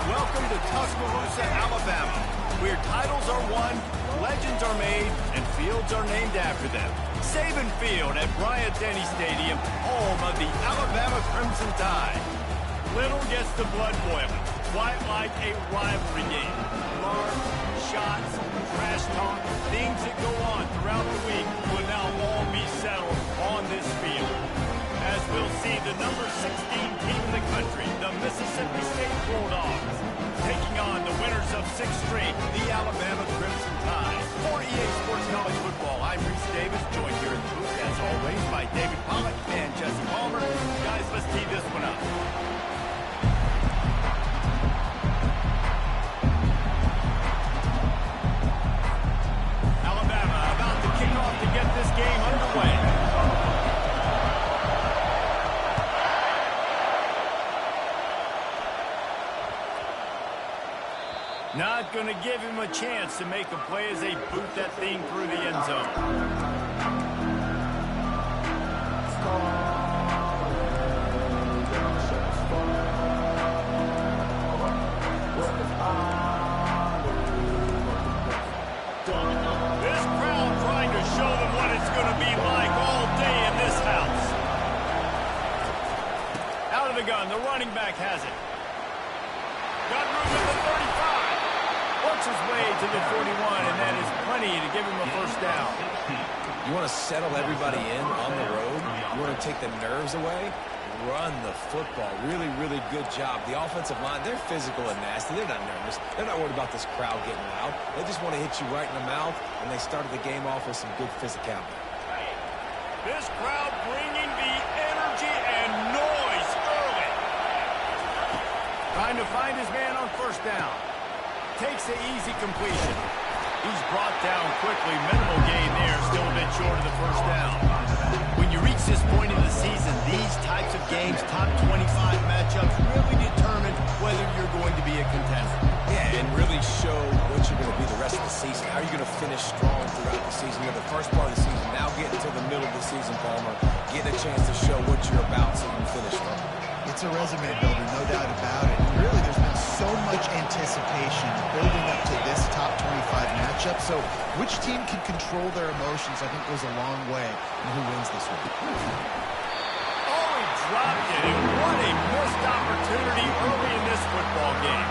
Welcome to Tuscaloosa, Alabama, where titles are won, legends are made, and fields are named after them. Saban Field at Bryant-Denny Stadium, home of the Alabama Crimson Tide. Little gets the blood boiling, quite like a rivalry game. Marks, shots, trash talk, things that go on throughout the week will now all be settled on this field. As we'll see the number 16 team in the country, the Mississippi State Bulldogs, taking on the winners of 6th straight, the Alabama Crimson Tide. For EA Sports College Football, I'm Reese Davis, joined here in the booth, as always, by David Pollack and Jesse Palmer. Guys, let's tee this one up. Alabama about to kick off to get this game underway. Not going to give him a chance to make a play as they boot that thing through the end zone. This crowd trying to show them what it's going to be like all day in this house. Out of the gun, the running back has it. Got room at the 35. Works his way to the 41, and that is plenty to give him a first down. You want to settle everybody in on the road? You want to take the nerves away? Run the football. Really, really good job. The offensive line, they're physical and nasty. They're not nervous. They're not worried about this crowd getting loud. They just want to hit you right in the mouth, and they started the game off with some good physicality. This crowd bringing the energy and noise early. Trying to find his man on first down. Takes the easy completion. He's brought down quickly. Minimal gain there. Still a bit short of the first down. When you reach this point in the season, these types of games, top 25 matchups, really determine whether you're going to be a contender. Yeah, and really show what you're going to be the rest of the season. How are you going to finish strong throughout the season? You're the first part of the season. Now getting to the middle of the season, Palmer. Getting a chance to show what you're about so you can finish strong. It's a resume builder, no doubt about it. And really, there's been so much anticipation building up to this top 25 matchup. So which team can control their emotions, I think, goes a long way in who wins this one. Oh, he dropped it. And what a missed opportunity early in this football game.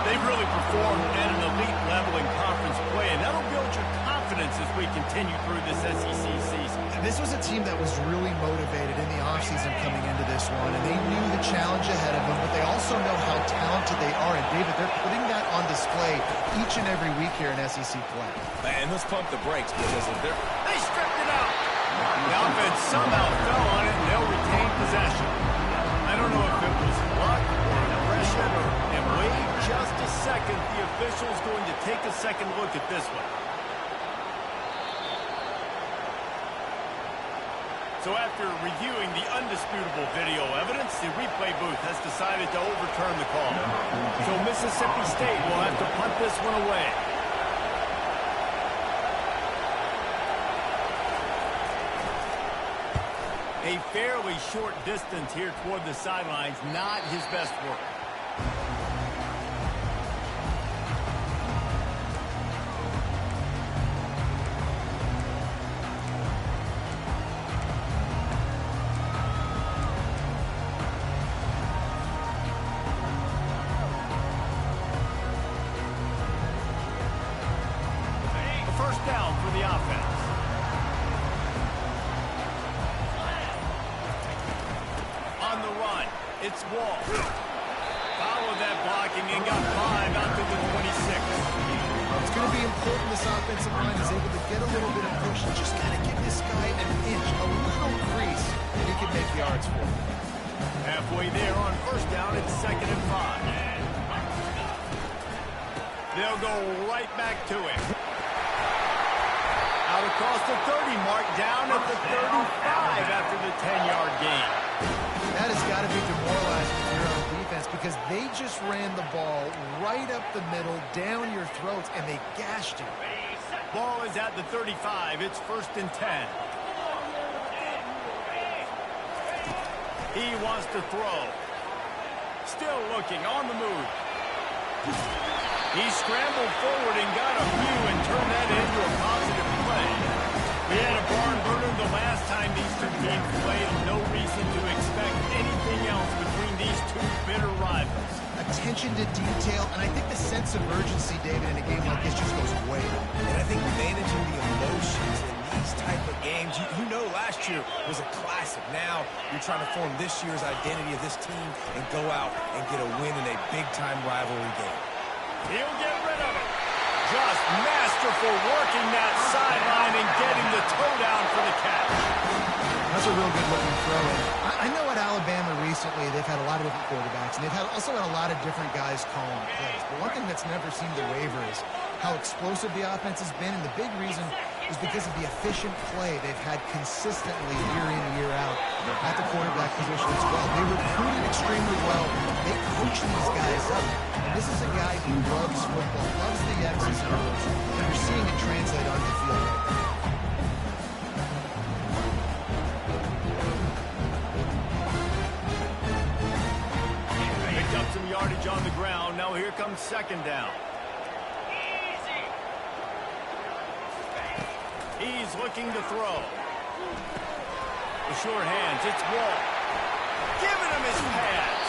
They've really performed at an elite level in conference play, and that'll build your confidence as we continue through this SEC season. This was a team that was really motivated in the offseason coming into this one, and they knew the challenge ahead of them, but they also know how talented they are. And, David, they're putting that on display each and every week here in SEC play. And let's pump the brakes because if they're... They stripped it out. The offense somehow fell on it, and they'll retain possession. I don't know if it was luck or impression and wait just a second. The official's going to take a second look at this one. So after reviewing the undisputable video evidence, the replay booth has decided to overturn the call. So Mississippi State will have to punt this one away. A fairly short distance here toward the sidelines, not his best work. first down for the offense. On the run, it's Wall. Followed that blocking and got 5 out to the 26. It's going to be important this offensive line is able to get a little bit of push and just kind of give this guy an inch, a little crease, and he can make yards for him. Halfway there on first down, it's 2nd and 5. They'll go right back to him. Out across the 30 mark, down at the 35 after the 10-yard gain. That has got to be demoralizing if you're on defense because they just ran the ball right up the middle, down your throats, and they gashed you. Ball is at the 35. It's 1st and 10. He wants to throw. Still looking, on the move. He scrambled forward and got a few and turned that into a positive play. We had a barn burner the last time these two teams played. No reason to expect anything else between these two bitter rivals. Attention to detail, and I think the sense of urgency, David, in a game like this just goes way up. And I think managing the emotions in these type of games, you know last year was a classic. Now you're trying to form this year's identity of this team and go out and get a win in a big-time rivalry game. He'll get rid of it. Just masterful working that sideline and getting the toe down for the catch. That's a real good-looking throw. I know at Alabama recently they've had a lot of different quarterbacks, and they've also had a lot of different guys calling plays. But one thing that's never seemed to waver is how explosive the offense has been, and the big reason is because of the efficient play they've had consistently year in, year out at the quarterback position as well. They recruited extremely well. They coach these guys up. And this is a guy who loves football, loves the X's and O's, and you're seeing it translate onto the field right now. Some yardage on the ground. Now here comes 2nd down. He's looking to throw. The sure hands. It's Wall. Giving him his pads.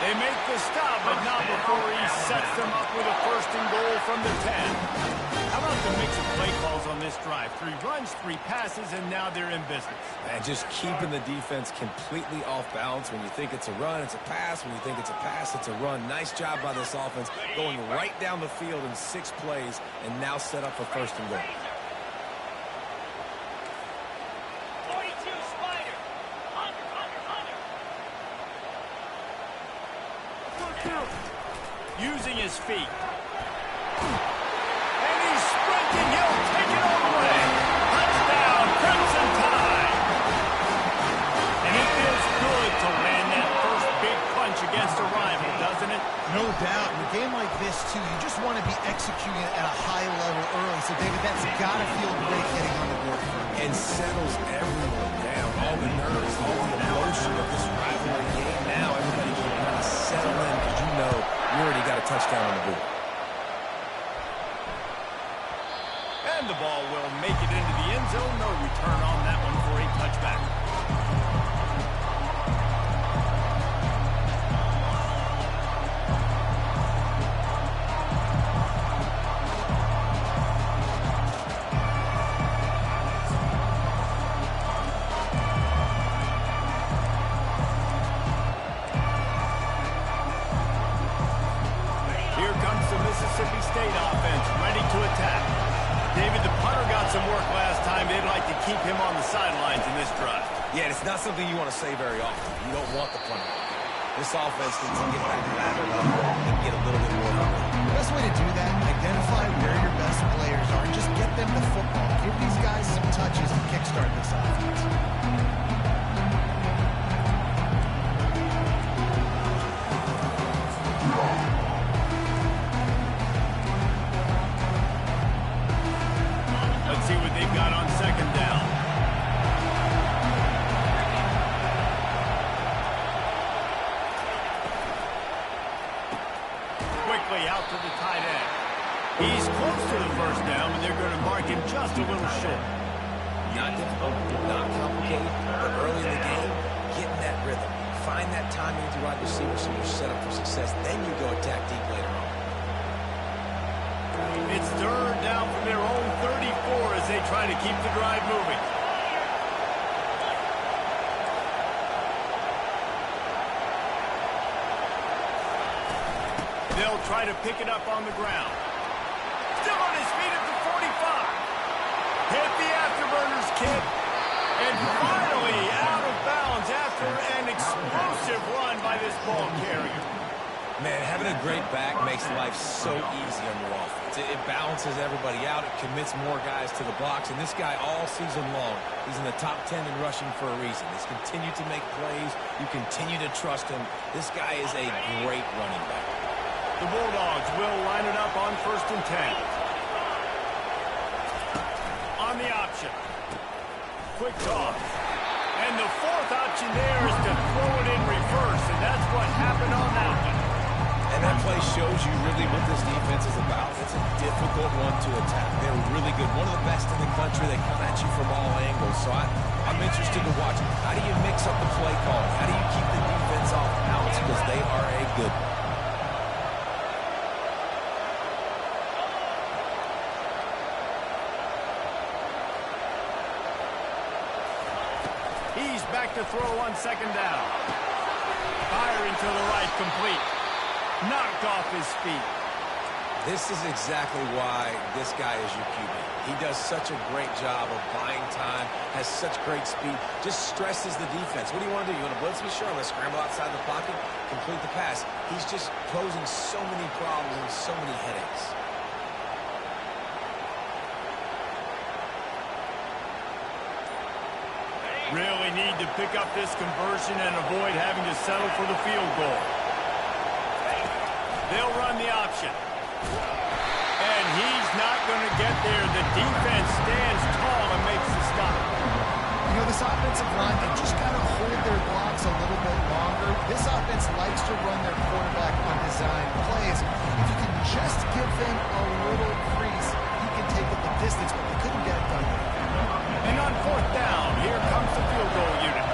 They make the stop, but not before he sets them up with a 1st and goal from the 10. How about the mix of play calls on this drive? 3 runs, 3 passes, and now they're in business. And just keeping the defense completely off balance. When you think it's a run, it's a pass. When you think it's a pass, it's a run. Nice job by this offense going right down the field in 6 plays and now set up for 1st and goal. 42 Spider. Using his feet. And he's sprinting. He'll take it all the way. Touchdown, Crimson Tide. And it feels good to land that first big punch against a rival, doesn't it? No doubt. In a game like this, too, you just want to be executing it at a high level early. So, David, that's got to feel great getting on the board. And settles everyone down. All the nerves, all the emotion of this rivalry game. Now everybody can kind of settle in because you know you already got a touchdown on the board. And the ball will make it into the end zone. No return on that one for a touchback. Here comes the Mississippi State offense, ready to attack. David, the punter got some work last time. They'd like to keep him on the sidelines in this drive. Yeah, it's not something you want to say very often. You don't want the punter. This offense needs to get back lathered up and get a little bit more hungry. The best way to do that, identify where your best players are and just get them the football. Give these guys some touches and kickstart this offense. Let's see what they've got on 2nd down. Quickly out to the tight end. He's close to the 1st down, and they're going to mark him just a little short. Not difficult, not complicated, but early in the game, getting that rhythm. Find that timing with your wide receiver so you're set up for success. Then you go attack deep later on. It's 3rd down from their own 34 as they try to keep the drive moving. They'll try to pick it up on the ground. Still on his feet at the 45. Hit the afterburners kick. And finally out of bounds after an explosive run by this ball carrier. Man, having a great back makes life so easy on your offense. It balances everybody out. It commits more guys to the box. And this guy all season long, he's in the top 10 in rushing for a reason. He's continued to make plays. You continue to trust him. This guy is a great running back. The Bulldogs will line it up on 1st and 10. On the option. Quick toss. And the 4th option there is to throw it in reverse, and that's what happened on that one. And that play shows you really what this defense is about. It's a difficult one to attack. They're really good. One of the best in the country. They come at you from all angles. So I'm interested to watch. How do you mix up the play calling? How do you keep the defense off balance? Because they are a good one. He's back to throw on 2nd down. Firing to the right, complete. Knocked off his feet. This is exactly why this guy is your QB. He does such a great job of buying time, has such great speed, just stresses the defense. What do you want to do? You want to blitz me? Sure, I'm going to scramble outside the pocket, complete the pass. He's just posing so many problems and so many headaches. Really need to pick up this conversion and avoid having to settle for the field goal. They'll run the option. And he's not going to get there. The defense stands tall and makes the stop. You know, this offensive line, they just got to hold their blocks a little bit longer. This offense likes to run their quarterback on design plays. If you can just give them a little crease, you can take it the distance, but they couldn't get it done. And on 4th down, here comes the field goal unit.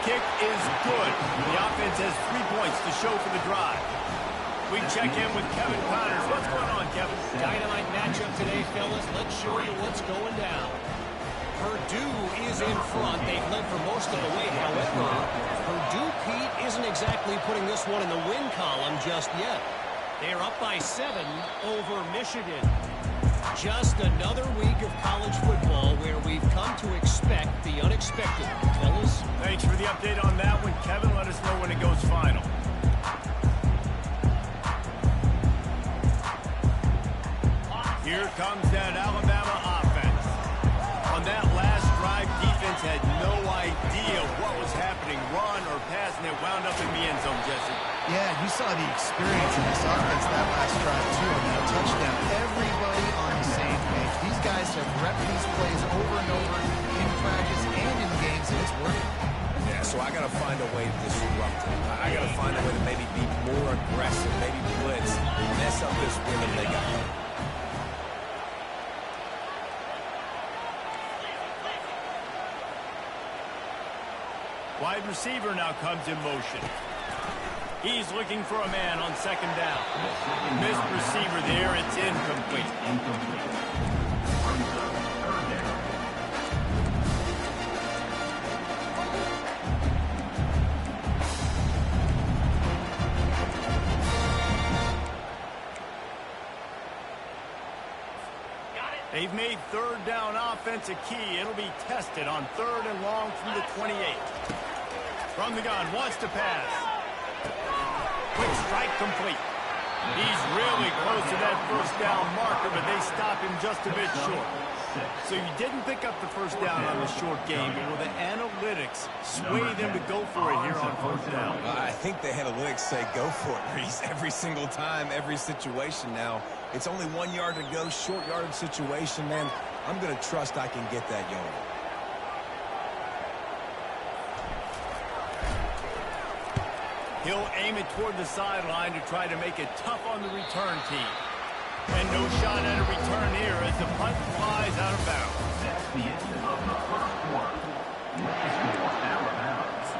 Kick is good. The offense has 3 points to show for the drive. We check in with Kevin Connors. What's going on, Kevin? Dynamite matchup today, fellas. Let's show you what's going down. Purdue is in front. They've led for most of the way. However, Purdue, Pete, isn't exactly putting this one in the win column just yet. They're up by 7 over Michigan. Just another week of college football where we've come to expect the unexpected. Fellas? Thanks for the update on that one, Kevin. Let us know when it goes final. Here comes that Alabama offense. On that last drive, defense had no idea what was happening, run or pass, and it wound up in the end zone, Jesse. Yeah, you saw the experience in this offense that last drive, too, on that touchdown. Everybody on the same page. These guys have repped these plays over and over in practice and in games, and it's working. Yeah, so I got to find a way to disrupt him. I got to find a way to maybe be more aggressive, maybe blitz, mess up this rhythm they got. Wide receiver now comes in motion. He's looking for a man on 2nd down. Missed receiver there. It's incomplete. They've made 3rd down offense a key. It'll be tested on 3rd and long from the 28. From the gun, wants to pass. Quick strike complete. He's really close to that 1st down marker, but they stop him just a bit short. So you didn't pick up the 1st down on the short game, but will the analytics sway them to go for it here on 4th down? I think the analytics say go for it, Reese, every single time, every situation now. It's only 1 yard to go, short yardage situation, man. I'm going to trust I can get that yard. He'll aim it toward the sideline to try to make it tough on the return team. And no shot at a return here as the punt flies out of bounds. That's the end of the first quarter. The score out of bounds.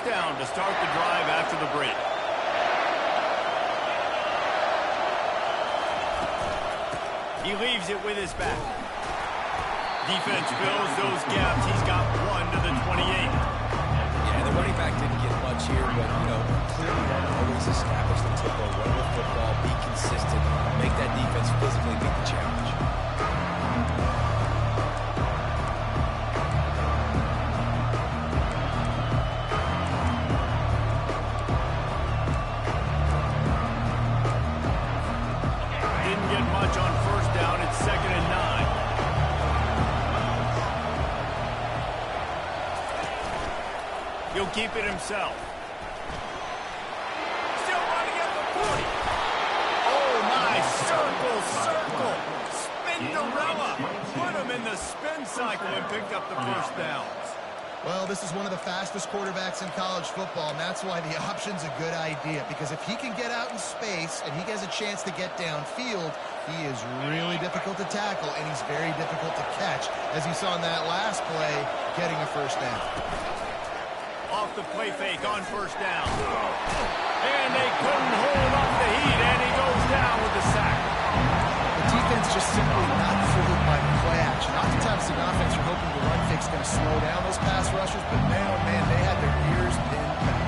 down to start the drive after the break. He leaves it with his back. Defense fills those gaps. He's got one to the 28. Yeah, the running back didn't get much here, but, clearly want to always establish the tempo, run the football, be consistent, make that defense physically meet the challenge. Didn't get much on first down. It's 2nd and 9. He'll keep it himself. Still running at the 40. Oh, my. Circle. Spinderella. Put him in the spin cycle and picked up the first down. Well, this is one of the fastest quarterbacks in college football, and that's why the option's a good idea, because if he can get out in space and he has a chance to get downfield, he is really difficult to tackle, and he's very difficult to catch, as you saw in that last play, getting a first down. Off the play fake on first down. And they couldn't hold up the heat, and he goes down with the sack. The defense just simply not fooled by the play action. Oftentimes the offense are hoping the run fix going to slow down those pass rushers, but man, oh man, they had their ears pinned back.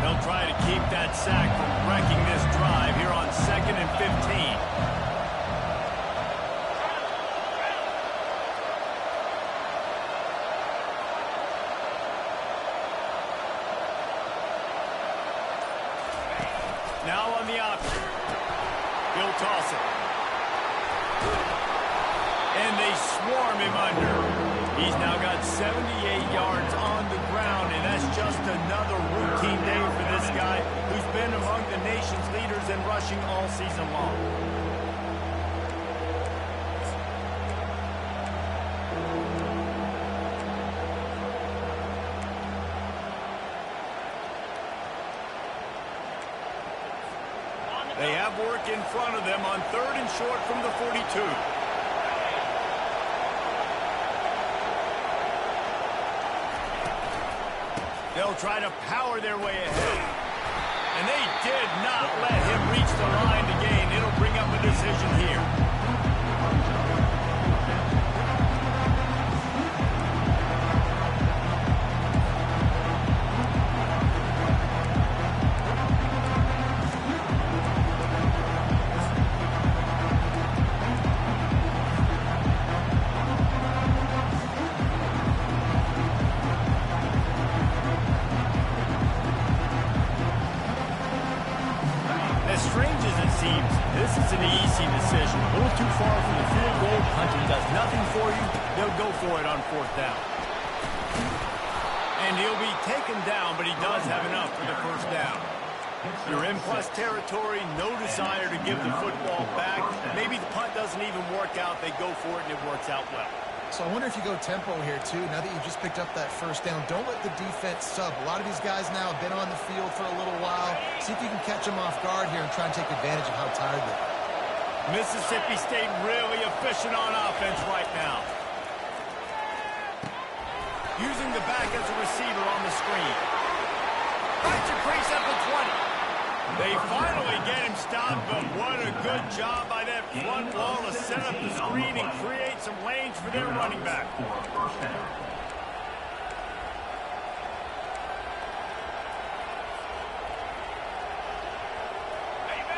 They'll try to keep that sack from wrecking this drive here on 2nd and 15. Now on the option. He'll toss it. And they swarm him under. He's now got 78 yards on the ground, and that's just another routine day for this guy who's been among the nation's leaders in rushing all season long. They have work in front of them on 3rd and short from the 42. They'll try to power their way ahead. And they did not let him reach the line to gain. It'll bring up a decision here. Strange as it seems, this is an easy decision. A little too far from the field goal. Hunting does nothing for you. They'll go for it on 4th down. And he'll be taken down, but he does have enough for the first down. You're in plus territory, no desire to give the football back. Maybe the punt doesn't even work out. They go for it, and it works out well. So I wonder if you go tempo here, too. Now that you've just picked up that first down, don't let the defense sub. A lot of these guys now have been on the field for a little while. See if you can catch them off guard here and try and take advantage of how tired they are. Mississippi State really efficient on offense right now. Using the back as a receiver on the screen. Finds a crease at the 20. They finally get him stopped, but what a good job by that front wall to set up the screen and create some lanes for their running back.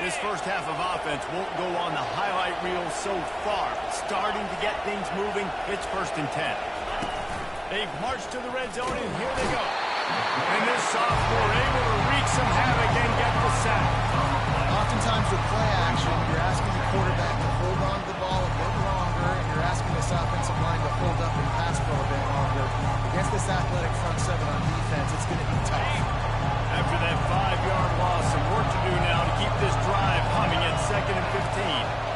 This first half of offense won't go on the highlight reel so far. Starting to get things moving, it's 1st and 10. They've marched to the red zone, and here they go. And this sophomore able to wreak some havoc and get the sack. Oftentimes with play action, you're asking the quarterback to hold on to the ball a bit longer, and you're asking this offensive line to hold up and pass pro a bit longer. Against this athletic front seven on defense, it's going to be tough. After that 5-yard loss, some work to do now to keep this drive humming at 2nd and 15.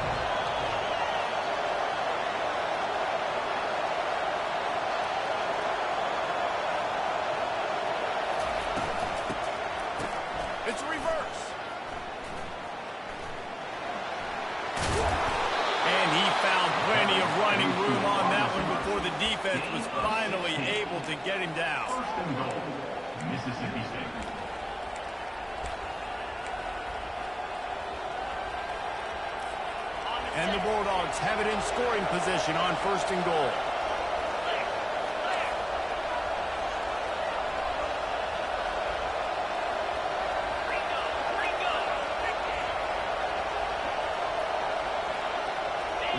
defense was finally able to get him down. First and goal, Mississippi State. And the Bulldogs have it in scoring position on first and goal.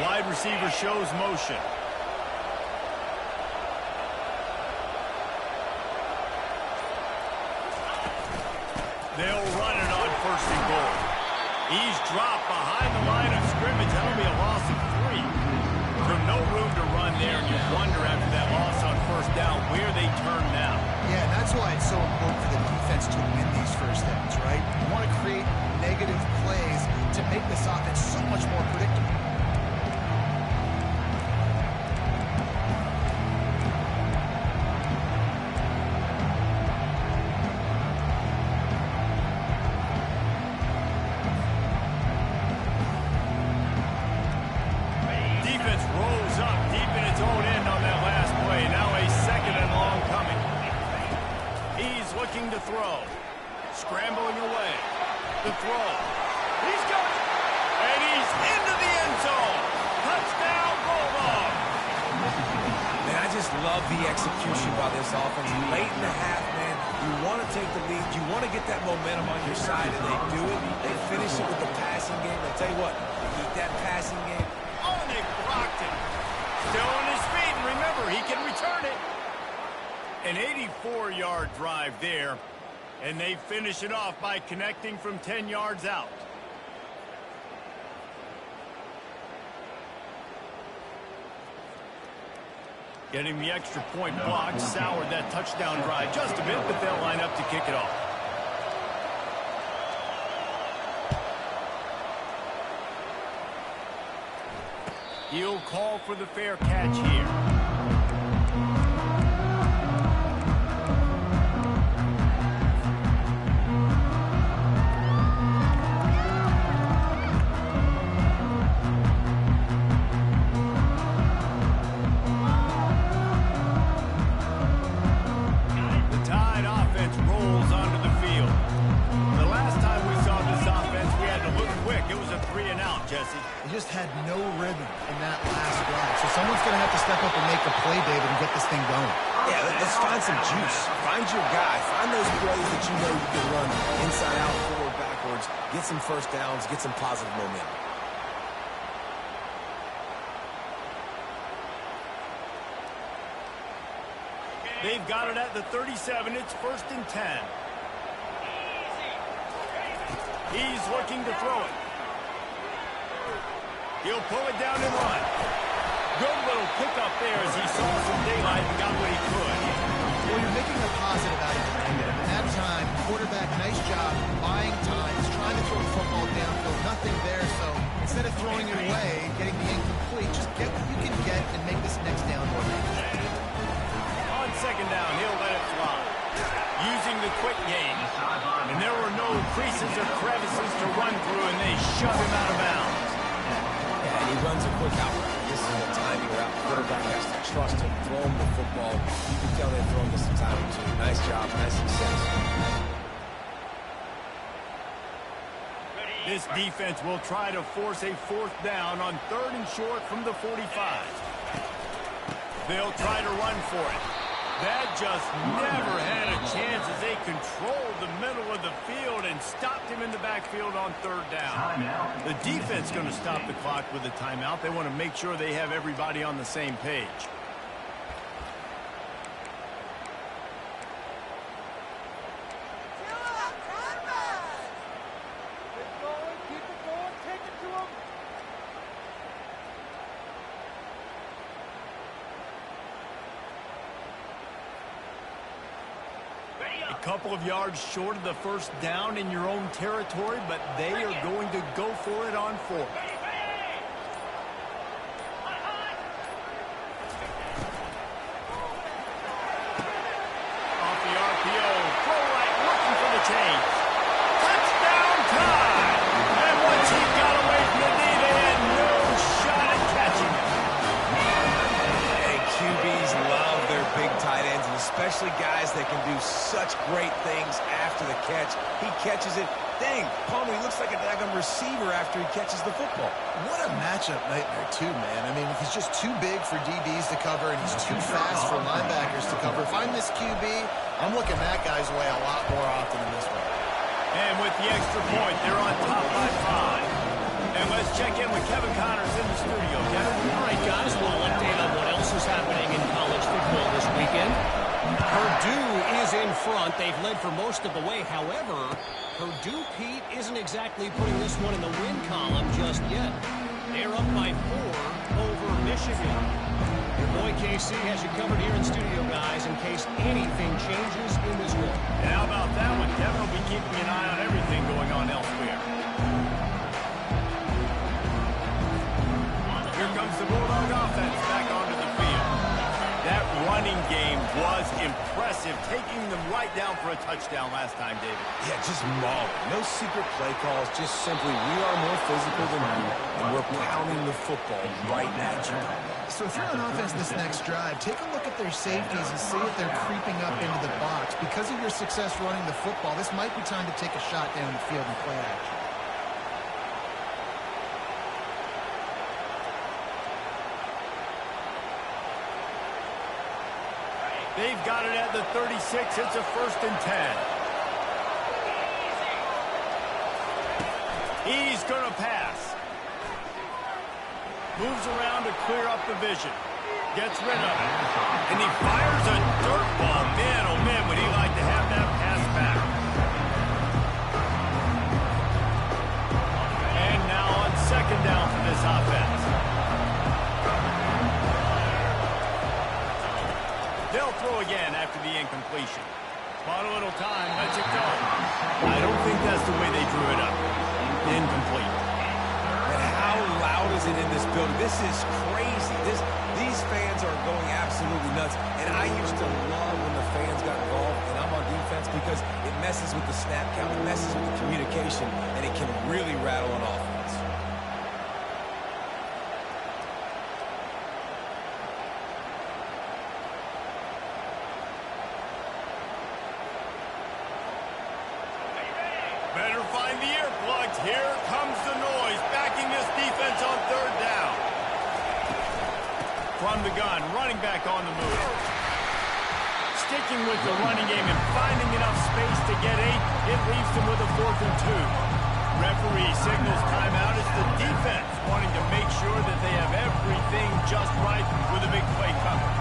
Wide receiver shows motion. They'll run it on first and goal. He's dropped behind the line of scrimmage. That'll be a loss of 3. So no room to run there, and you wonder after that loss on first down where they turn now. Yeah, and that's why it's so important for the defense to win these first downs, right? You want to create negative plays to make this offense so much more predictable. To throw. Scrambling away. The throw. He's got it. And he's into the end zone. Touchdown, Bulldogs. Man, I just love the execution by this offense. Late in the half, man, you want to take the lead. You want to get that momentum on your side, and they do it. They finish it with the passing game. I'll tell you what, keep that passing game. Oh, they blocked it. Still on his feet, and remember, he can return it. An 84-yard drive there, and they finish it off by connecting from 10 yards out. Getting the extra point block soured that touchdown drive just a bit, but they'll line up to kick it off. He'll call for the fair catch here. Just had no rhythm in that last drive. So someone's going to have to step up and make a play, David, and get this thing going. Yeah, let's find some juice. Find your guy. Find those plays that you know you can run inside out, forward, backwards. Get some first downs. Get some positive momentum. They've got it at the 37. It's first and 10. He's looking to throw it. He'll pull it down and run. Good little pickup there as he saw some daylight and got what he could. Well, you're making a positive out of the negative. And that time, quarterback, nice job, buying time. He's trying to throw the football downfield. Nothing there, so instead of throwing it away, getting the incomplete, just get what you can get and make this next down more manageable. On second down, he'll let it fly. Using the quick game. And there were no creases or crevices to run through, and they shove him out of bounds. And he runs a quick out route. This is a timing route. The quarterback has to trust him, throw him the football. You can tell they've thrown this some time to. Nice job, nice success. This defense will try to force a fourth down on 3rd and short from the 45. They'll try to run for it. That just never had a chance as they controlled the middle of the field and stopped him in the backfield on 3rd down. The defense going to stop the clock with a timeout. They want to make sure they have everybody on the same page. A couple of yards short of the first down in your own territory, but they are going to go for it on 4th. Off the RPO, throw right, looking for the change. Touchdown time! And once he got away from the knee, they had no shot at catching him. And QBs especially guys that can do such great things after the catch. He catches it. Dang, Palmer, he looks like a daggum receiver after he catches the football. What a matchup nightmare, too, man. I mean, he's just too big for DBs to cover, and he's too fast for linebackers to cover. If I'm this QB, I'm looking that guy's way a lot more often than this way. And with the extra point, they're on top by 5. And let's check in with Kevin Connors in the studio. Kevin? All right, guys, a little update on what else is happening in college football this weekend. Purdue is in front. They've led for most of the way. However, Purdue, Pete, isn't exactly putting this one in the win column just yet. They're up by 4 over Michigan. Your boy KC has you covered here in studio, guys, in case anything changes in this one. And how about that one? Kevin will be keeping an eye on everything going on elsewhere. Here comes the Bulldog offense back onto the field. That running game was impressive, taking them right down for a touchdown last time, David. Yeah, just mauling. No secret play calls, just simply we are more physical than you, and we're pounding the football right at you. So if you're on offense this next drive, take a look at their safeties and see if they're creeping up into the box. Because of your success running the football, this might be time to take a shot down the field and play action. They've got it at the 36. It's a 1st and 10. He's going to pass. Moves around to clear up the vision. Gets rid of it. And he fires a dirt ball. Man, oh man, would he like to have that pass back. And now on 2nd down for this offense. They'll throw again after the incompletion. Bought a little time, lets it go. I don't think that's the way they drew it up. Incomplete. And how loud is it in this building? This is crazy. These fans are going absolutely nuts. And I used to love when the fans got involved, and I'm on defense because it messes with the snap count, it messes with the communication, and it can really rattle an offense. Better find the earplugs. Here comes the noise, backing this defense on 3rd down. From the gun, running back on the move. Sticking with the running game and finding enough space to get 8, it leaves them with a 4th and 2. Referee signals timeout as the defense wanting to make sure that they have everything just right with a big play coming.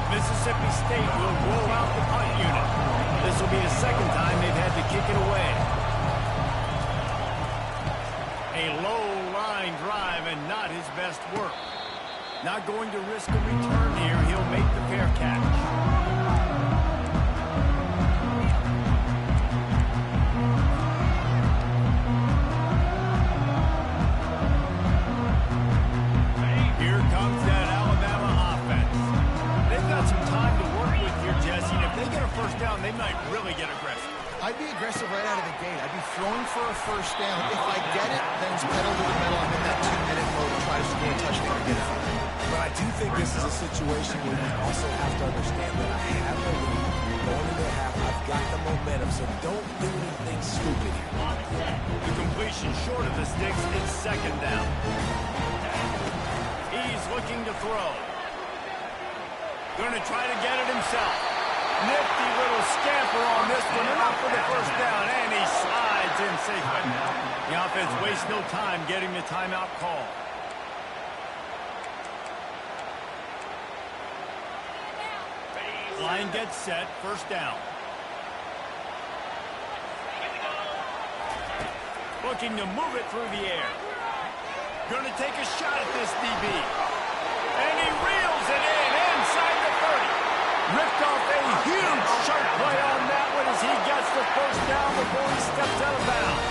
Mississippi State will roll out the punt unit. This will be the 2nd time they've had to kick it away. A low line drive and not his best work. Not going to risk a return here. He'll make the fair catch. Here comes that Alabama offense. They've got some time to work with here, Jesse. And if they get a 1st down, they might really get aggressive. I'd be aggressive right out of the gate. I'd be throwing for a 1st down. If I get it, then it's pedal to the metal. I'm in that 2-minute mode to try to score a touchdown or get it. But I do think this is a situation where you also have to understand that I have the lead. Going into the half, I've got the momentum, so don't do anything stupid here. The completion short of the sticks. It's 2nd down. He's looking to throw. Going to try to get it himself. Nifty little scamper on this one. Enough for the 1st down, and he slides in safely. The offense wastes no time getting the timeout call. Line gets set, 1st down. Looking to move it through the air. Going to take a shot at this DB. And he reels it in inside the 30. Ripped off a huge sharp play on that one as he gets the 1st down before he steps out of bounds.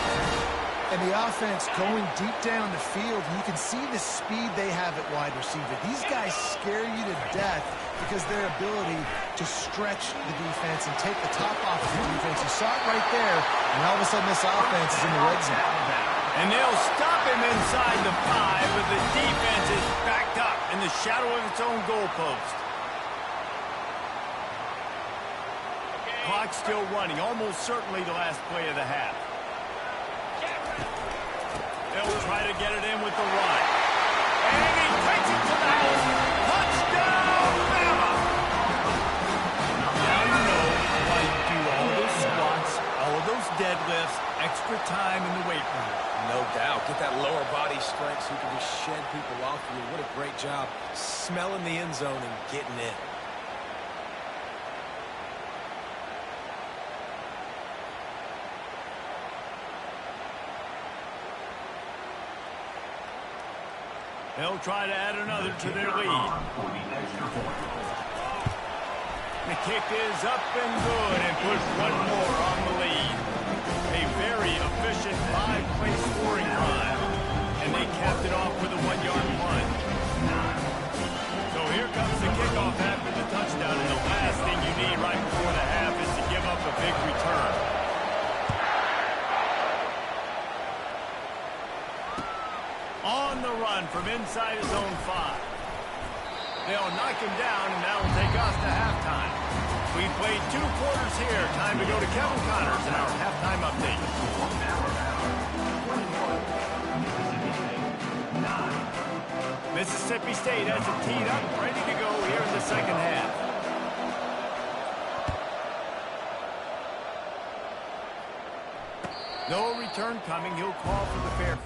And the offense going deep down the field, you can see the speed they have at wide receiver. These guys scare you to death because their ability to stretch the defense and take the top off of the defense. You saw it right there, and all of a sudden this offense is in the red zone. And they'll stop him inside the 5, but the defense is backed up in the shadow of its own goalpost. Clock still running, almost certainly the last play of the half. They'll try to get it in with the run. And he takes it to the house. Touchdown, Bama! Now you know why you do all those squats, all of those deadlifts, extra time in the weight room. No doubt. Get that lower body strength so you can just shed people off you. What a great job smelling the end zone and getting in. They'll try to add another to their lead. The kick is up and good and puts one more on the lead. A very efficient 5-play scoring drive. And they capped it off with a 1-yard punt. So here comes the kickoff after the touchdown, and the last thing you need right before the half is to give up a big return. On the run from inside his own 5. They'll knock him down, and that will take us to halftime. We played 2 quarters here. Time to go to Kevin Connors in our halftime update. Mississippi State has it teed up, ready to go here in the second half. No return coming. He'll call for the fair.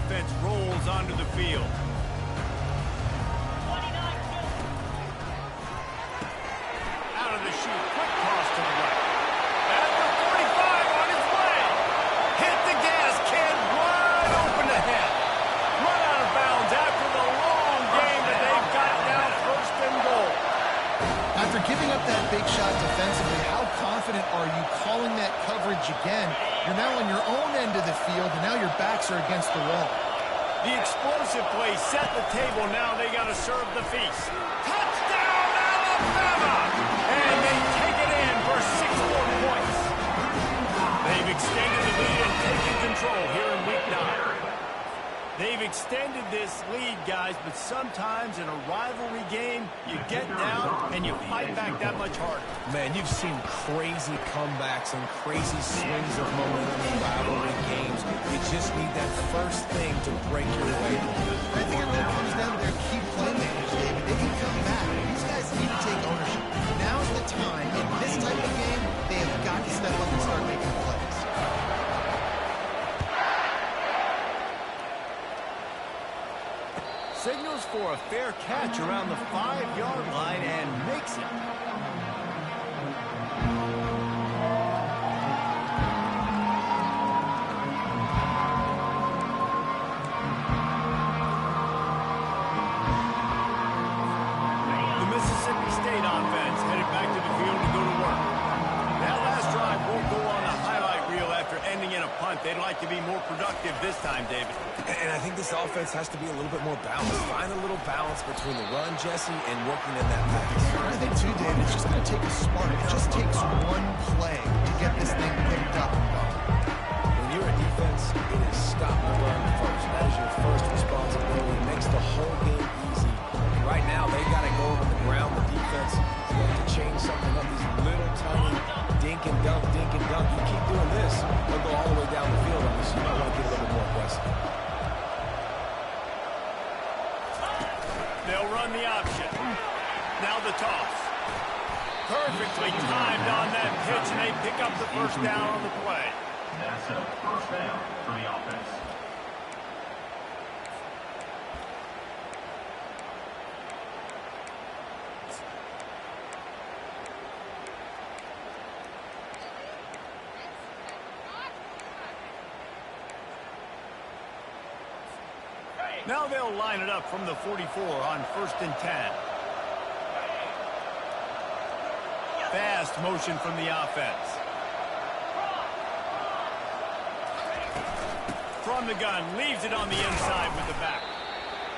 offense rolls onto the field. Out of the chute, quick cross to the right. At the 45 on its way. Hit the gas can wide open ahead. Run out of bounds after the long game that they've got now first and goal. After giving up that big shot defensively, how confident are you calling that coverage again? You're now on your own end of the field, and now your backs are against the wall. The explosive play set the table. Now they got to serve the feast. Touchdown, Alabama! And they take it in for 6 more points. They've extended the lead and taken control here in week 9. They've extended this lead, guys, but sometimes in a rivalry game, you get down and you fight back that much harder. Man, you've seen crazy comebacks and crazy swings of momentum in rivalry games. You just need that first thing to break your way. I think it really comes down to their key playmakers, David. They can come back. These guys need to take ownership. Now's the time. In this type of game, they have got to step up and start making plays. Signals for a fair catch around the 5-yard line and makes it. The Mississippi State offense headed back to the field to go to work. That last drive won't go on the highlight reel after ending in a punt. They'd like to be more productive this time, David. And I think this offense has to be a little bit more balanced. Find a little balance between the run, Jesse, and working in that pass. I think, too, David, it's just going to take a spark. It just takes one play to get this thing picked up and going. When you're a defense, it is stop the run first. That is your first responsibility. It makes the whole game easy. And right now, they got to go on the ground. The defense is going to change something up. These little tiny dink and dunk, dink and dunk. You keep doing this, they'll go all the way down the field on this. You might want to get a little bit more aggressive. They'll run the option. Now the toss. Perfectly timed on that pitch, and they pick up the first down on the play. That's a first down for the offense. Now they'll line it up from the 44 on 1st and 10. Fast motion from the offense. From the gun, leaves it on the inside with the back.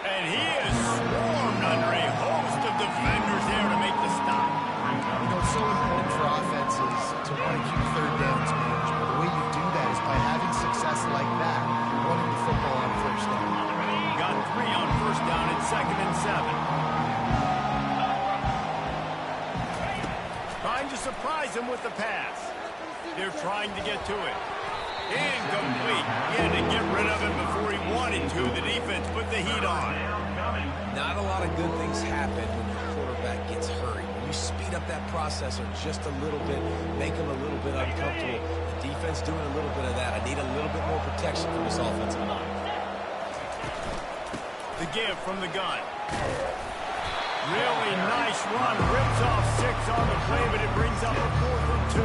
And he is swarmed under a host of defenders there to make the stop. You know, it's so important for offenses to want to keep third downs manageable. The way you do that is by having success like that, running the football on first down. Got 3 on 1st down and 2nd and 7. Trying to surprise him with the pass. They're trying to get to it. Incomplete. He had to get rid of him before he wanted to. The defense put the heat on. Not a lot of good things happen when your quarterback gets hurried. When you speed up that processor just a little bit, make him a little bit uncomfortable. The defense doing a little bit of that. I need a little bit more protection from this offensive line. The give from the gun. Really nice run. Rips off 6 on the play, but it brings up a 4th and 2.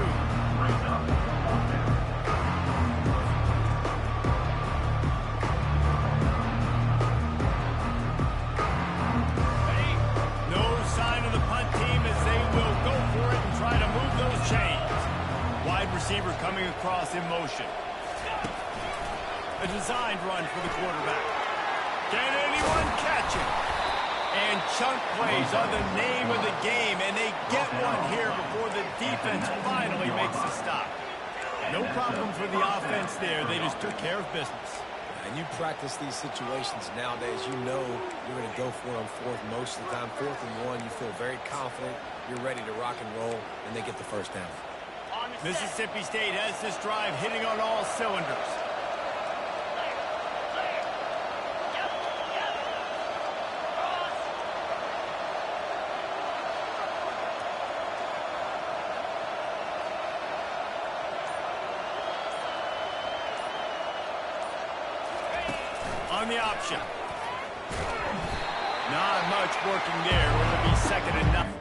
No sign of the punt team as they will go for it and try to move those chains. Wide receiver coming across in motion. A designed run for the quarterback. Can anyone catch it? And chunk plays are the name of the game, and they get one here before the defense finally makes a stop. No problem for the offense there. They just took care of business. And you practice these situations nowadays, you know you're going to go for it on 4th most of the time. 4th and 1, you feel very confident. You're ready to rock and roll, and they get the first down. Mississippi State has this drive hitting on all cylinders. On on the option. Not much working there. It'll be second and nothing.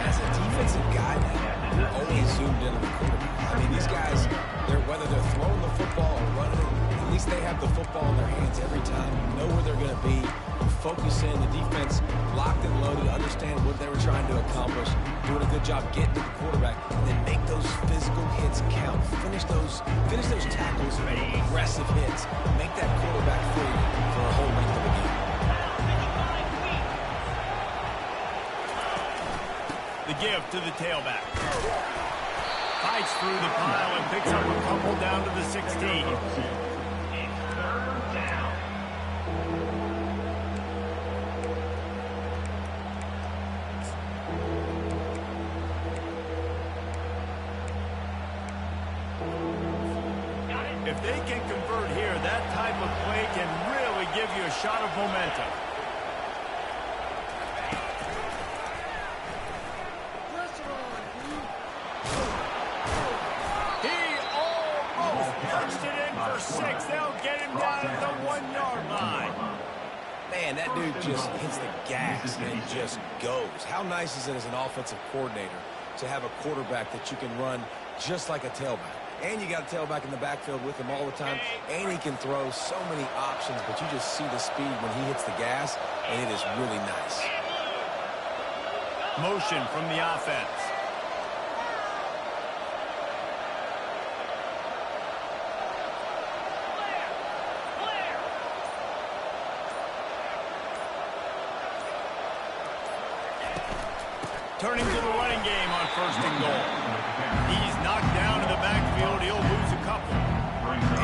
As a defensive guy now, you're always zoomed in on the quarterback. I mean, these guys, whether they're throwing the football or running it, at least they have the football in their hands every time. You know where they're going to be. You focus in. The defense locked and loaded, understand what they were trying to accomplish, doing a good job getting to the quarterback, and then make those physical hits count. Finish those tackles with aggressive hits. Make that quarterback free for a whole length of the game. The give to the tailback. Fights through the pile and picks up a couple down to the 16. It's third down. If they can convert here, that type of play can really give you a shot of momentum. Six, they'll get him down at the 1 yard line. Man, that dude just hits the gas and just goes. How nice is it as an offensive coordinator to have a quarterback that you can run just like a tailback? And you got a tailback in the backfield with him all the time, and he can throw so many options, but you just see the speed when he hits the gas, and it is really nice. Motion from the offense. Turning to the running game on first and goal. He's knocked down in the backfield. He'll lose a couple.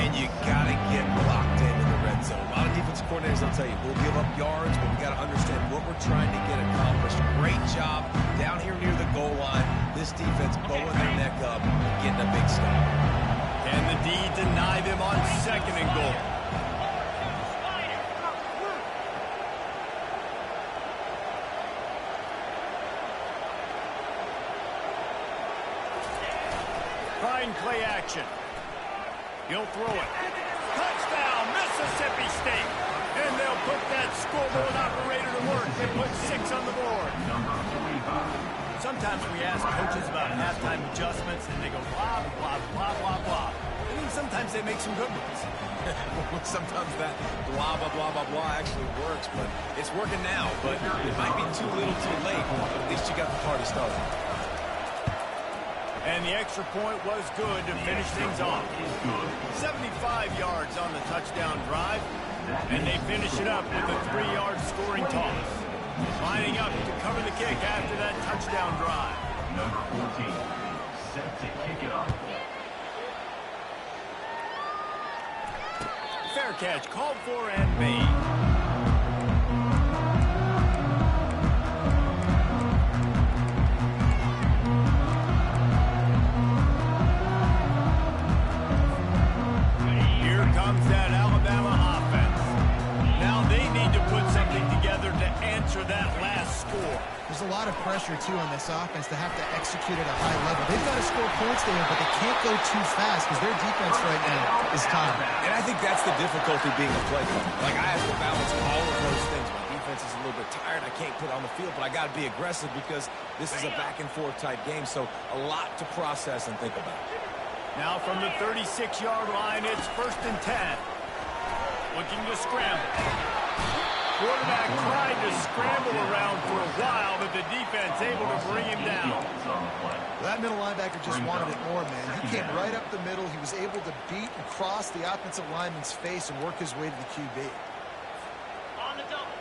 And you got to get locked in the red zone. A lot of defensive coordinators will tell you, we'll give up yards, but we got to understand what we're trying to get accomplished. Great job down here near the goal line. This defense bowing their neck up, getting a big stop. Can the D deny them on second and goal? Trying play action. He'll throw it. Touchdown, Mississippi State. And they'll put that scoreboard operator to work. They put 6 on the board. Sometimes we ask coaches about halftime adjustments, and they go blah, blah, blah, blah, blah. I mean, sometimes they make some good ones. Sometimes that blah, blah, blah, blah, blah actually works, but it's working now. But it might be too little too late, but at least you got the party started. And the extra point was good to finish things off. 75 yards on the touchdown drive, and they finish it up with a 3-yard scoring toss. Lining up to cover the kick after that touchdown drive. Number 14, set to kick it off. Fair catch called for and made. That Alabama offense. Now they need to put something together to answer that last score. There's a lot of pressure, too, on this offense to have to execute at a high level. They've got to score points there, but they can't go too fast because their defense right now is tired. And I think that's the difficulty being a play caller. Like, I have to balance all of those things. My defense is a little bit tired. I can't put on the field, but I got to be aggressive because this is a back-and-forth type game, so a lot to process and think about. Now from the 36-yard line, it's 1st and 10. Looking to scramble. Quarterback tried to scramble around for a while, but the defense able to bring him down. That middle linebacker just wanted it more, man. He came right up the middle. He was able to beat and cross the offensive lineman's face and work his way to the QB.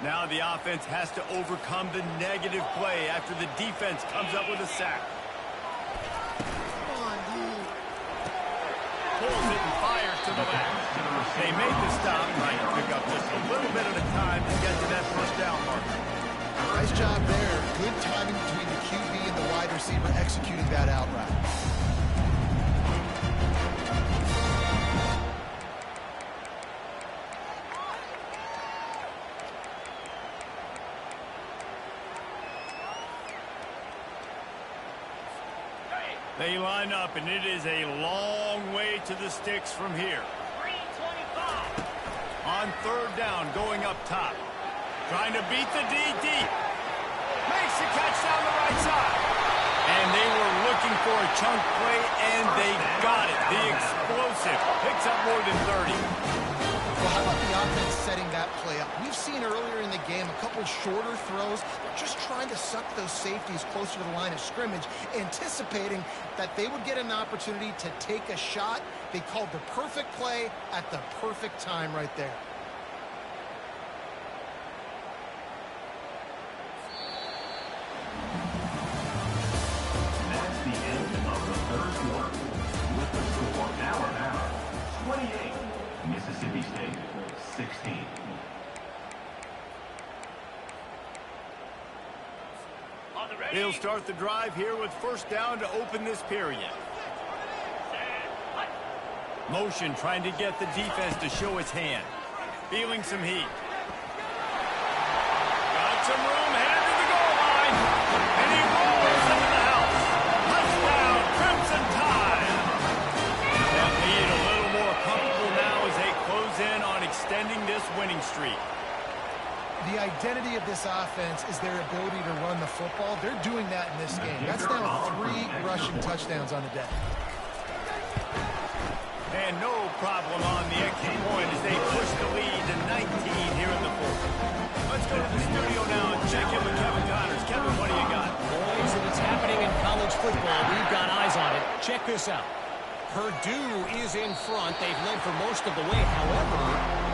Now the offense has to overcome the negative play after the defense comes up with a sack. Pulls it and fires to the left. They made the stop, trying to pick up just a little bit at a time to get to that first down marker. Nice job there. Good timing between the QB and the wide receiver executing that out route. They line up, and it is a long way to the sticks from here. 325. On third down, going up top. Trying to beat the D deep. Makes the catch down the right side. And they were looking for a chunk play, and they got it. The explosive picks up more than 30. Well, how about the offense setting that play up? We've seen earlier in the game a couple shorter throws. They're just trying to suck those safeties closer to the line of scrimmage, anticipating that they would get an opportunity to take a shot. They called the perfect play at the perfect time right there. That's the end of the third quarter. With the score now 28, Mississippi State 16. They'll start the drive here with first down to open this period. Motion trying to get the defense to show its hand. Feeling some heat. Got some room, headed to the goal line. And he rolls into the house. Touchdown, Crimson Tide. That lead a little more comfortable now as they close in on extending this winning streak. The identity of this offense is their ability to run the football. They're doing that in this game. That's now 3 rushing touchdowns on the day. And no problem on the extra point as they push the lead to 19 here in the fourth. Let's go to the studio now and check in with Kevin Connors. Kevin, what do you got? Boys, if it's happening in college football, we've got eyes on it. Check this out. Purdue is in front. They've led for most of the way. However,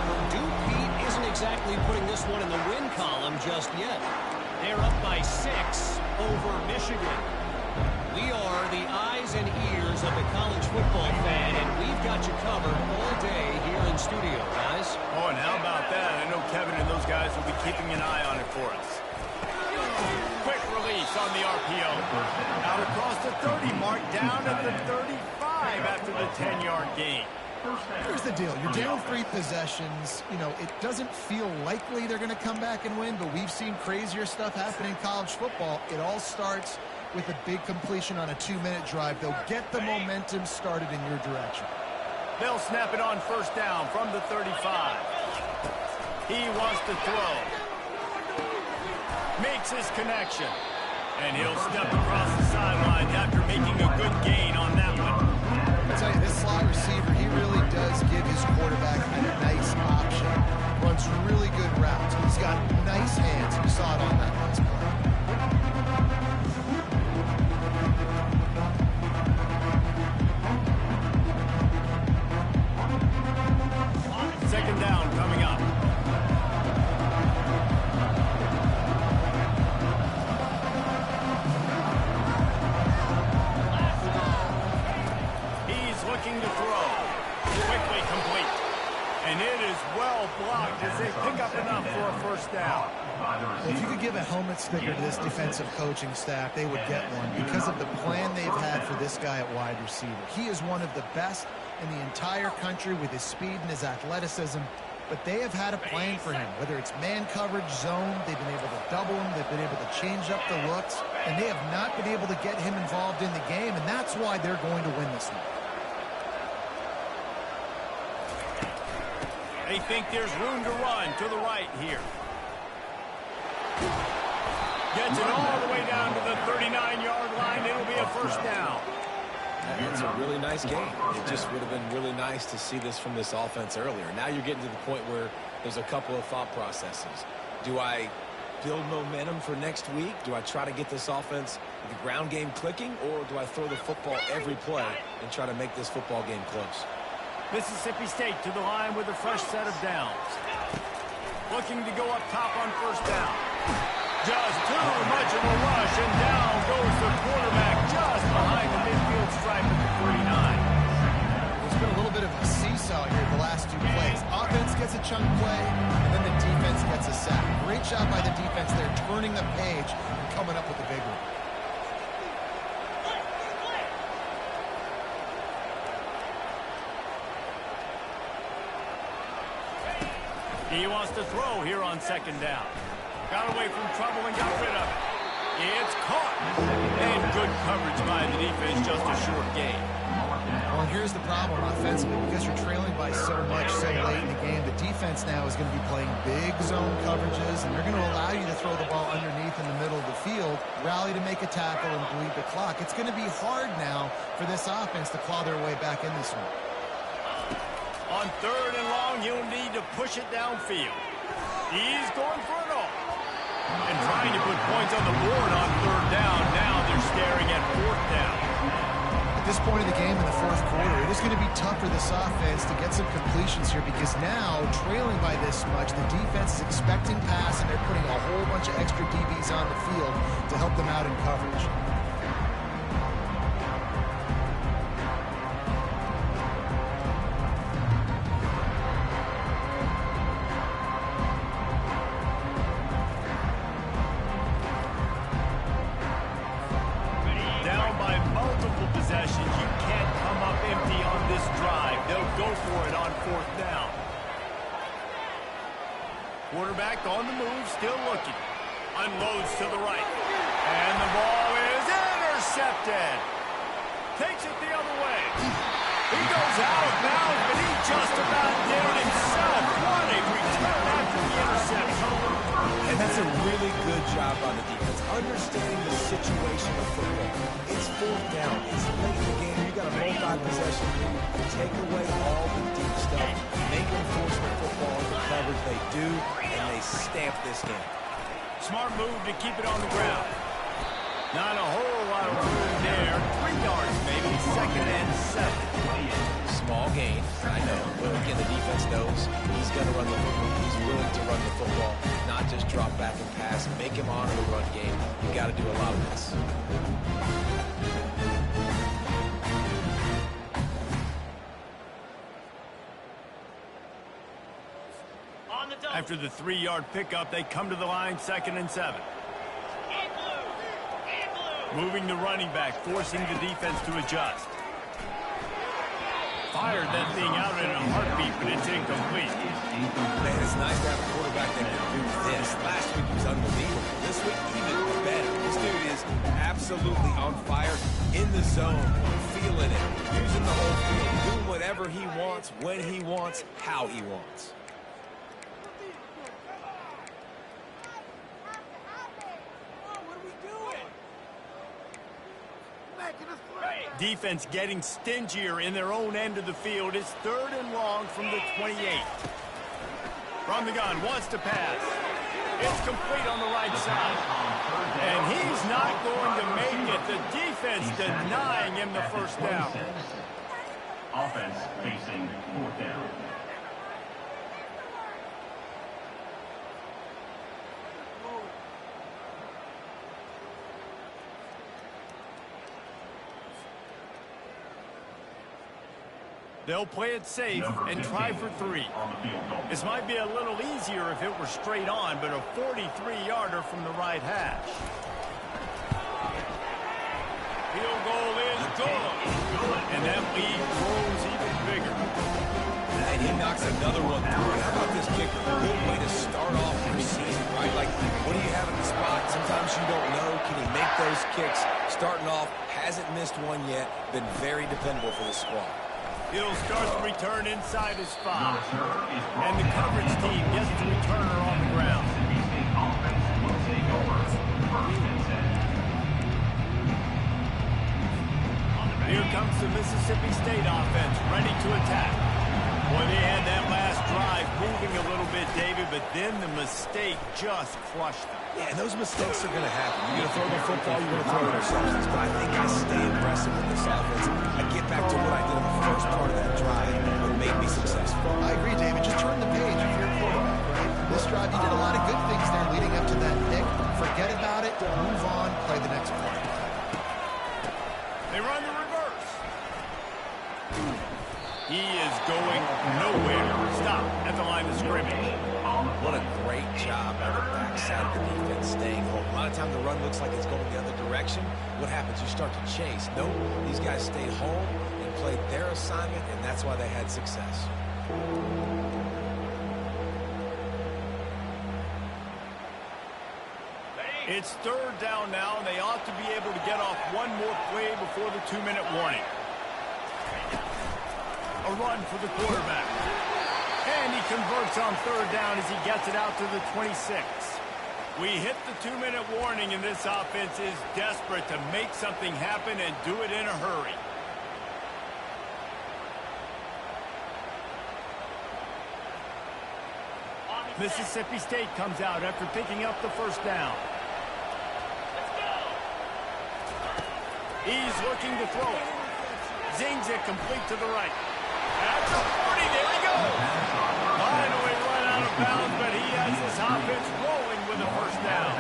Purdue, Pete, isn't exactly putting this one in the win column just yet. They're up by 6 over Michigan. We are the eyes and ears of the college football fan, and we've got you covered all day here in studio, guys. Oh, and how about that? I know Kevin and those guys will be keeping an eye on it for us. Quick release on the RPO. Out across the 30 mark, down at the 35 after the 10-yard gain. Here's the deal. You're down 3 possessions. You know, it doesn't feel likely they're going to come back and win, but we've seen crazier stuff happen in college football. It all starts with a big completion on a 2-minute drive. They'll get the momentum started in your direction. They'll snap it on first down from the 35. He wants to throw. Makes his connection. And he'll step across the sidelines after making a good gain on that one. I'll tell you, this slot receiver, he really does give his quarterback a nice option. Runs really good routes. He's got nice hands. You saw it on that last play. Second down coming up. He's looking to throw. Quickly complete. And it is well blocked as they pick up enough for a first down. Well, if you could give a helmet sticker to this defensive coaching staff, they would get one because of the plan they've had for this guy at wide receiver. He is one of the best in the entire country with his speed and his athleticism, but they have had a plan for him, whether it's man coverage, zone, they've been able to double him, they've been able to change up the looks, and they have not been able to get him involved in the game, and that's why they're going to win this one. They think there's room to run to the right here. Gets it all the way down to the 39-yard line. It'll be a first down. It's a really nice game. It just would have been really nice to see this from this offense earlier. Now you're getting to the point where there's a couple of thought processes. Do I build momentum for next week? Do I try to get this offense, the ground game clicking, or do I throw the football every play and try to make this football game close? Mississippi State to the line with a fresh set of downs. Looking to go up top on first down. Just too much of a rush, and down goes the quarterback just behind the midfield stripe at the 39. There's been a little bit of a seesaw here the last 2 plays. Offense gets a chunk play, and then the defense gets a sack. Great job by the defense there, turning the He wants to throw here on second down. Got away from trouble and got rid of it. It's caught. And good coverage by the defense, just a short gain. Well, here's the problem offensively. Because you're trailing by so much so late in the game, the defense now is going to be playing big zone coverages, and they're going to allow you to throw the ball underneath in the middle of the field, rally to make a tackle, and bleed the clock. It's going to be hard now for this offense to claw their way back in this one. On third and long, he'll need to push it downfield. He's going for it all. And trying to put points on the board on third down. Now they're staring at fourth down. At this point in the game in the fourth quarter, it is going to be tough for this offense to get some completions here because now, trailing by this much, the defense is expecting pass, and they're putting a whole bunch of extra DBs on the field to help them out in coverage. Quarterback on the move, still looking. Unloads to the right. And the ball is intercepted. Takes it the other way. He goes out of bounds, but he just about did it himself. What a return after the interception. And that's a really good job on the defense, understanding the situation of football. It's fourth down. It's late in the game. You got a multi-possession lead. Take away all the deep stuff. Make them force the football into coverage. They do, and they stamp this game. Smart move to keep it on the ground. Not a whole lot of room there. 3 yards maybe, second and 7. Small gain, I know. But again, the defense knows he's going to run the football. He's willing to run the football, not just drop back and pass. Make him honor the run game. You got to do a lot of this. After the 3-yard pickup, they come to the line, second and 7. Moving the running back, forcing the defense to adjust. Fired that thing out in a heartbeat, but it's incomplete. Man, it's nice to have a quarterback that can do this. Last week he was unbelievable. This week, even better. This dude is absolutely on fire, in the zone, feeling it, using the whole field, doing whatever he wants, when he wants, how he wants. Defense getting stingier in their own end of the field. It's third and long from the 28. From the gun, wants to pass. It's complete on the right side. And he's not going to make it. The defense denying him the first down. Offense facing fourth down. They'll play it safe and try for 3. This might be a little easier if it were straight on, but a 43-yarder from the right hash. Field goal is good. And that lead grows even bigger. And he knocks another one through. How about this kicker? Good way to start off your season, right? Like, what do you have in the spot? Sometimes you don't know. Can he make those kicks? Starting off, hasn't missed one yet. Been very dependable for this squad. He'll start the return inside his 5. And the coverage team gets the returner on the ground. Here comes the Mississippi State offense, ready to attack. Boy, they had that last drive moving a little bit, David, but then the mistake just crushed them. Yeah, and those mistakes are going to happen. You're going to throw the football, you're going to throw interceptions. But I think I stay aggressive with this offense. I get back to what I did in the first part of that drive that made me successful. I agree, David. Just turn the page if you're a quarterback, right? This drive, you did a lot of good things there leading up to that pick. Forget about it, move on, play the next play. They run the reverse. He is going nowhere. Stop at the line of scrimmage. What a great job on the backside of the defense staying home. A lot of times the run looks like it's going the other direction. What happens? You start to chase. No, these guys stayed home and played their assignment, and that's why they had success. It's third down now, and they ought to be able to get off one more play before the 2-minute warning. A run for the quarterback. And he converts on third down as he gets it out to the 26. We hit the 2-minute warning, and this offense is desperate to make something happen and do it in a hurry. Mississippi State comes out after picking up the first down. He's looking to throw it. Zings it complete to the right. At the 40, there he goes. Finally run out of bounds, but he has this offense rolling with a first down.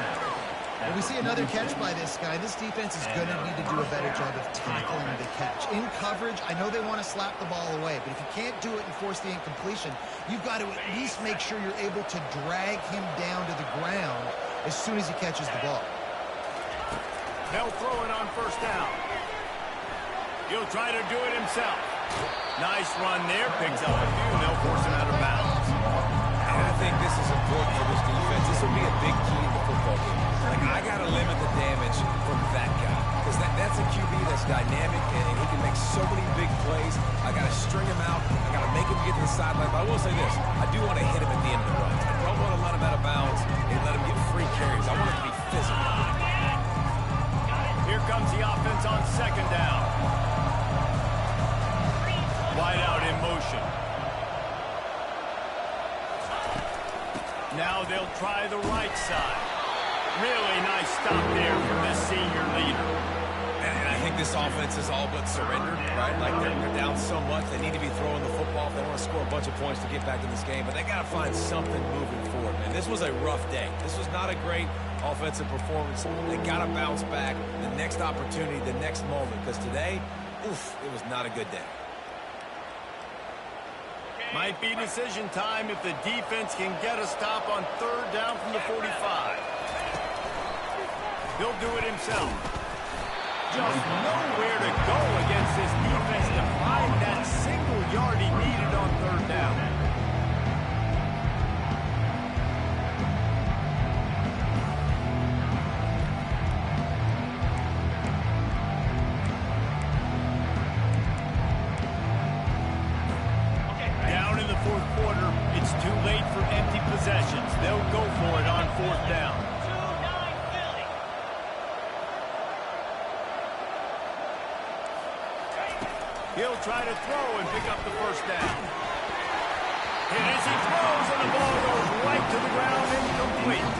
And we see another catch by this guy. This defense is going to need to do a better job of tackling the catch. In coverage, I know they want to slap the ball away, but if you can't do it and force the incompletion, you've got to at least make sure you're able to drag him down to the ground as soon as he catches the ball. They'll throw it on first down. He'll try to do it himself. Nice run there. Picks up a few, and they'll force him out of bounds. And I think this is important for this defense. This will be a big key in the football game. Like, I got to limit the damage from that guy. Because that's a QB that's dynamic, and he can make so many big plays. I got to string him out. I got to make him get to the sideline. But I will say this. I do want to hit him at the end of the runs. I don't want to let him out of bounds and let him get free carries. I want it to be physical. Here comes the offense on second down. Wide out in motion. Now they'll try the right side. Really nice stop there from this senior leader. And I think this offense is all but surrendered, right? Like, they're down so much. They need to be throwing the football if they want to score a bunch of points to get back in this game. But they got to find something moving forward, man. This was a rough day. This was not a great offensive performance. They got to bounce back the next opportunity, the next moment. Because today, oof, it was not a good day. Might be decision time if the defense can get a stop on third down from the 45. He'll do it himself. Just nowhere to go against this defense to find that single yard he needed on third down. Down in the fourth quarter, it's too late for empty possessions. They'll go for it on fourth down. He'll try to throw and pick up the first down. And as he throws, and the ball goes right to the ground, incomplete.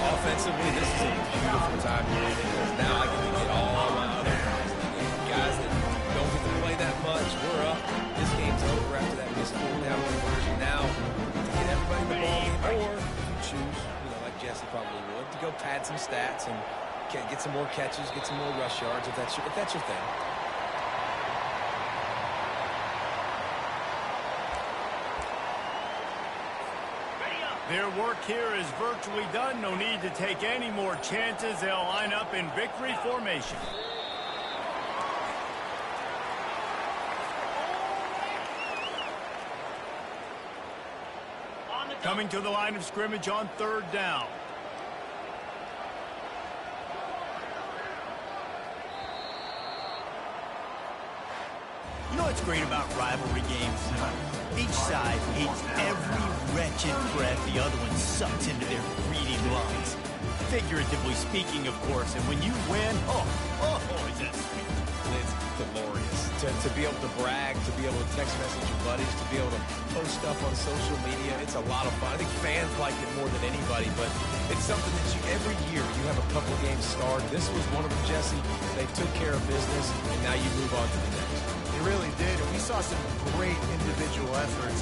Offensively, this is a beautiful time here because now I get to get all my other guys in the game. Guys that don't get to play that much, we're up. This game's over after that missed fourth down conversion. Now, to get everybody in the ball game, or if you choose, like Jesse probably would, to go pad some stats and get some more catches, get some more rush yards if that's your thing. Their work here is virtually done. No need to take any more chances. They'll line up in victory formation. Coming to the line of scrimmage on third down. You know what's great about rivalry games? Each side hates every wretched breath the other one sucks into their greedy lungs. Figuratively speaking, of course, and when you win, is that sweet. It's glorious. To be able to brag, to be able to text message your buddies, to be able to post stuff on social media, it's a lot of fun. I think fans like it more than anybody, but it's something that every year you have a couple games starred. This was one of them, Jesse. They took care of business, and now you move on to the next. They really did, and we saw some great individual efforts